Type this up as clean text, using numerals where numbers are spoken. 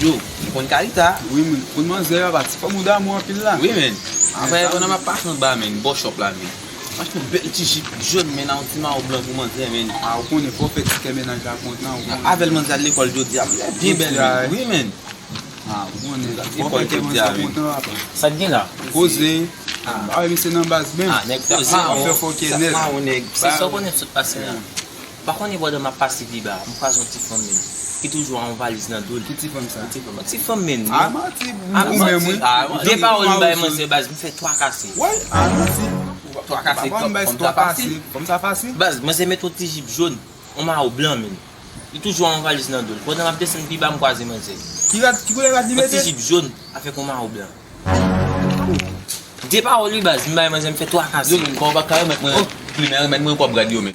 Yo, kon karita. Oui, men. Kon man zè yon bati. Fò mou da mou apil la. Oui, men. Après, on a ma passion ba, men. Bon shop la, men. Moi, je peux bel petit jeep jaune, men. Un petit marron blanc pour manger, men. Ah, ou kon e fò fè ti ke menaj la kont nan. Avec le monde à l'école, je dis, bien belle, men. Oui, men. Ah, ou kon e. Fò Fò fè fè ke ti menaj a, la men. kont nan apil. Ça te dit là? Koze. Ah, men se nan baz ben. Ah, nèg posé. Fè fò ke nel. C'est ça qu'on est tout passé là. Par contre, il voit de ma passe qui bas, on passe un petit femme qui toujours en valise dans dos. Ki ti fòm sa? Petit femme men. Ah, mati. Ou men mwen. Des paroles ba moi c'est base, me fait trois casser. Ouais, ah, mati. Trois casser Papa mwen comme toi ça passé. facile. Comme ça passé. Base, moi c'est mettre un petit jeep jaune, on m'a au blanc men. Il toujours en valise dans dos. Pendant m'a descendre puis ba me croiser moi c'est. Ki wè la di Un petit mette? jeep jaune avec on m'a au blanc. Des paroles base, me fait trois casser. Yo, men, kon ba kare, men, primaire, men, mwen pou ap gadi yo, men.